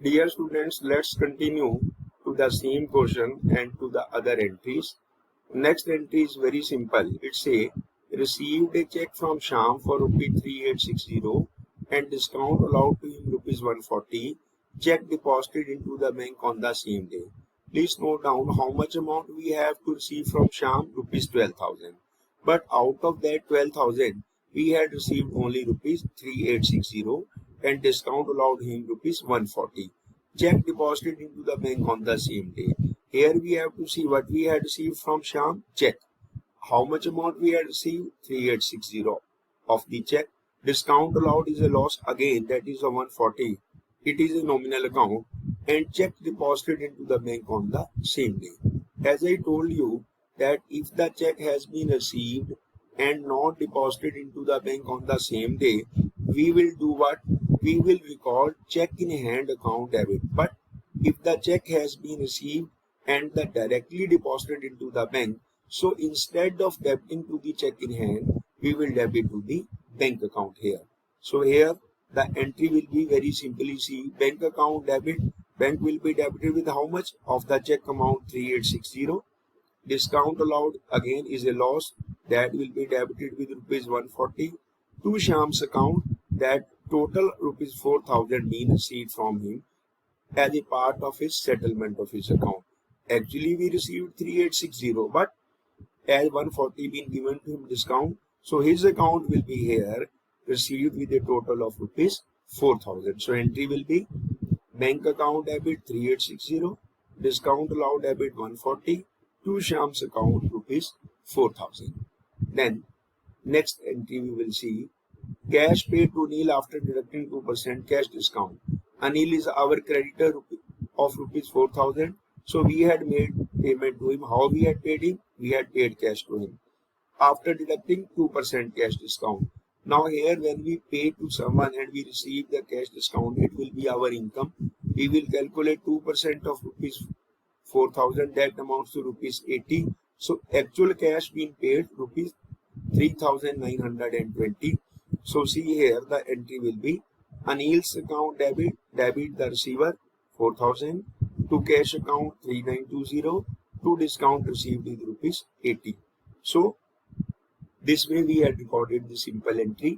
Dear students, let's continue to the same question and to the other entries. Next entry is very simple. It say received a check from Sham for rupees 3860 and discount allowed to him rupees 140. Check deposited into the bank on the same day. Please note down how much amount we have to receive from Sham, rupees 12,000. But out of that 12,000, we had received only rupees 3860 and discount allowed him rupees 140. Check deposited into the bank on the same day. Here we have to see what we had received from Sham. Check. How much amount we had received? 3860 of the check. Discount allowed is a loss again, that is a 140. It is a nominal account and check deposited into the bank on the same day. As I told you that if the check has been received and not deposited into the bank on the same day, we will do what? We will record check in hand account debit. But if the check has been received and the directly deposited into the bank, so instead of debiting to the check in hand, we will debit to the bank account here. So here the entry will be very simply see bank account debit. Bank will be debited with how much of the check amount? 3860. Discount allowed again is a loss, that will be debited with rupees 140 to Sham's account. That total rupees 4,000 being received from him as a part of his settlement of his account. Actually we received 3860, but as 140 been given to him discount, so his account will be here received with a total of rupees 4,000. So entry will be bank account debit 3860, discount allowed debit 140 to Sham's account rupees 4,000. Then next entry we will see cash paid to Anil after deducting 2% cash discount. Anil is our creditor of rupees 4,000. So we had made payment to him. How we had paid him? We had paid cash to him after deducting 2% cash discount. Now here when we pay to someone and we receive the cash discount, it will be our income. We will calculate 2% of rupees 4,000, that amounts to rupees 80. So actual cash being paid rupees 3,920. So see here the entry will be Anil's account debit the receiver 4,000 to cash account 3920 to discount received is rupees 80. So this way we had recorded the simple entry.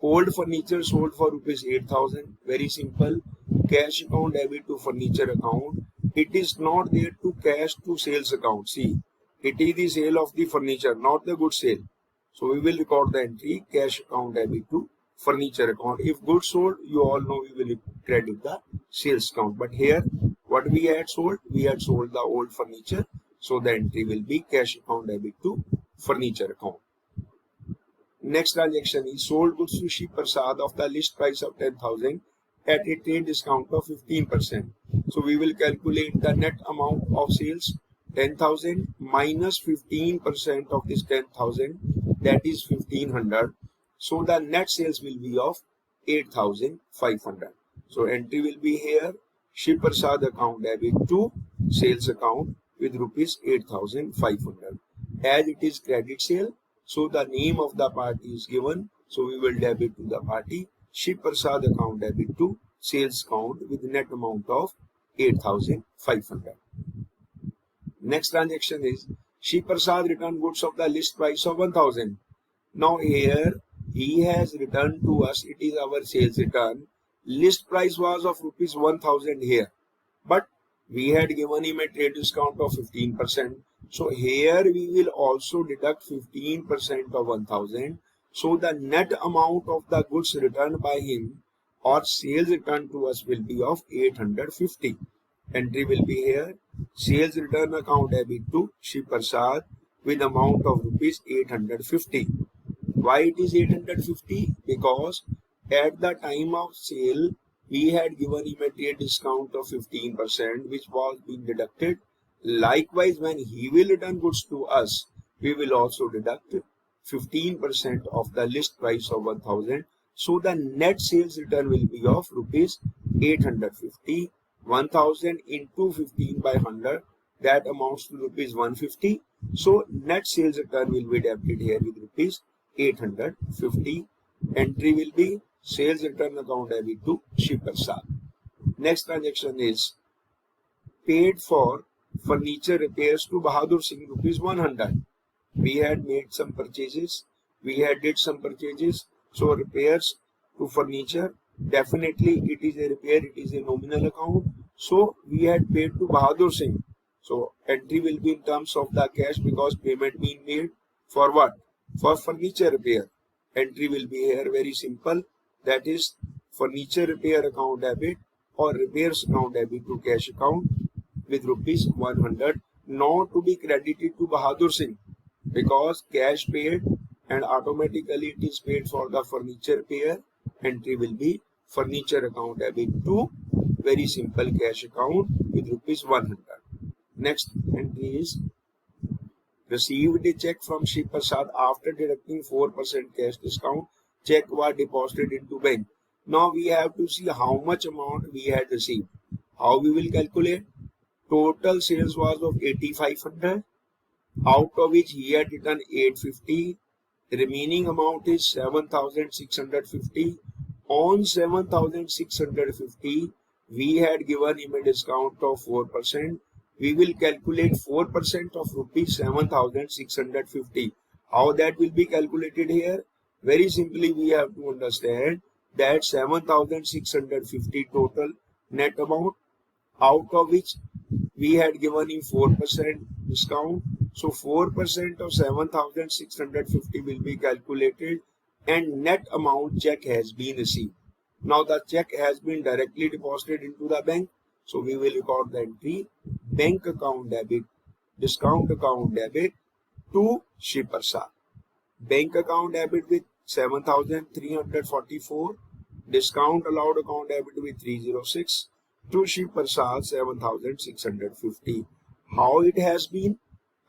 Old furniture sold for rupees 8,000. Very simple. Cash account debit to furniture account. It is not there to cash to sales account. See, it is the sale of the furniture, not the good sale. So we will record the entry cash account debit to furniture account. If goods sold, you all know we will credit the sales account. But here, what we had sold? We had sold the old furniture. So the entry will be cash account debit to furniture account. Next transaction is sold goods to Shiv Prasad of the list price of 10,000 at a trade discount of 15%. So we will calculate the net amount of sales 10,000 minus 15% of this 10,000, that is 1,500. So the net sales will be of 8,500. So entry will be here Shiv Prasad account debit to sales account with rupees 8,500. As it is credit sale, so the name of the party is given. So we will debit to the party Shiv Prasad account debit to sales account with net amount of 8,500. Next transaction is Shiv Prasad returned goods of the list price of 1,000. Now here he has returned to us, it is our sales return. List price was of rupees 1,000 here, but we had given him a trade discount of 15%. So here we will also deduct 15% of 1,000. So the net amount of the goods returned by him or sales returned to us will be of 850. Entry will be here sales return account debit to Shiv Prasad with amount of rupees 850. Why it is 850? Because at the time of sale we had given him a trade discount of 15%, which was being deducted. Likewise, when he will return goods to us, we will also deduct 15% of the list price of 1,000. So the net sales return will be of rupees 850. 1,000 into 15 by 100, that amounts to rupees 150. So net sales return will be debited here with rupees 850. Entry will be sales return account debit to Shiv Prasad. Next transaction is paid for furniture repairs to Bahadur Singh rupees 100. We had made some purchases. We had did some purchases. So repairs to furniture, definitely it is a repair, it is a nominal account. So we had paid to Bahadur Singh. So entry will be in terms of the cash because payment being made for what? For furniture repair. Entry will be here very simple. That is furniture repair account debit or repairs account debit to cash account with rupees 100, not to be credited to Bahadur Singh because cash paid and automatically it is paid for the furniture repair. Entry will be furniture account debit to very simple cash account with rupees 100. Next entry is received a check from Shri Prasad after deducting 4% cash discount. Check was deposited into bank. Now we have to see how much amount we had received. How we will calculate? Total sales was of 8,500, out of which he had written 850. The remaining amount is 7,650. On 7,650, we had given him a discount of 4%. We will calculate 4% of rupees 7,650. How that will be calculated here? Very simply, we have to understand that 7,650 total net amount, out of which we had given him 4% discount. So 4% of 7,650 will be calculated and net amount check has been received. Now the check has been directly deposited into the bank. So we will record the entry bank account debit, discount account debit to Shri Prasad. Bank account debit with 7,344, discount allowed account debit with 306 to Shri Prasad 7,650. How it has been?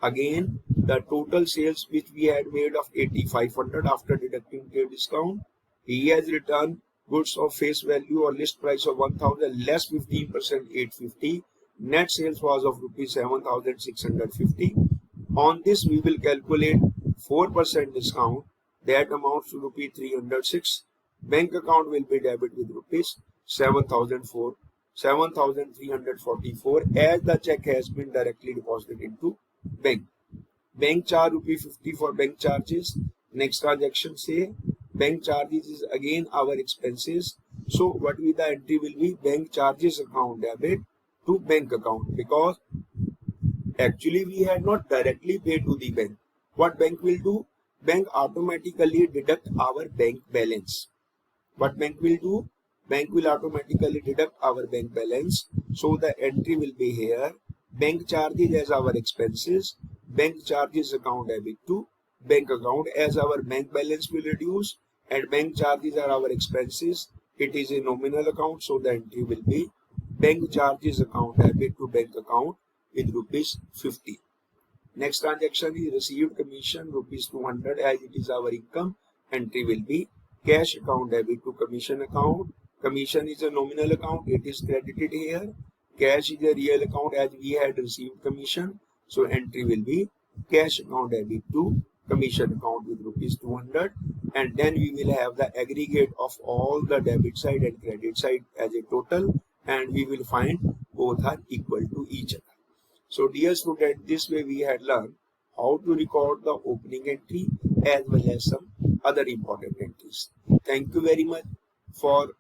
Again, the total sales which we had made of 8,500 after deducting trade discount, he has returned goods of face value or list price of 1,000 less 15% 850. Net sales was of rupees 7,650. On this we will calculate 4% discount, that amounts to rupees 306. Bank account will be debit with rupees 7,344 as the check has been directly deposited into bank. Bank charge rupee 50 for bank charges. Next transaction say bank charges is again our expenses. So what will the entry will be? Bank charges account debit to bank account, because actually we had not directly paid to the bank. What bank will do? Bank automatically deduct our bank balance. What bank will do? Bank will automatically deduct our bank balance. So the entry will be here. Bank charges as our expenses. Bank charges account debit to bank account as our bank balance will reduce and bank charges are our expenses. It is a nominal account. So the entry will be bank charges account debit to bank account with rupees 50. Next transaction is received commission rupees 200 as it is our income. Entry will be cash account debit to commission account. Commission is a nominal account. It is credited here. Cash is a real account as we had received commission. So entry will be cash account debit to commission account with rupees 200. And then we will have the aggregate of all the debit side and credit side as a total. And we will find both are equal to each other. So dear student, this way we had learned how to record the opening entry as well as some other important entries. Thank you very much for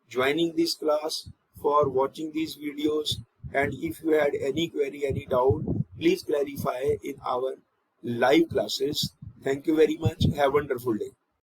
joining this class, for watching these videos, and if you had any query, any doubt, please clarify in our live classes. Thank you very much. Have a wonderful day.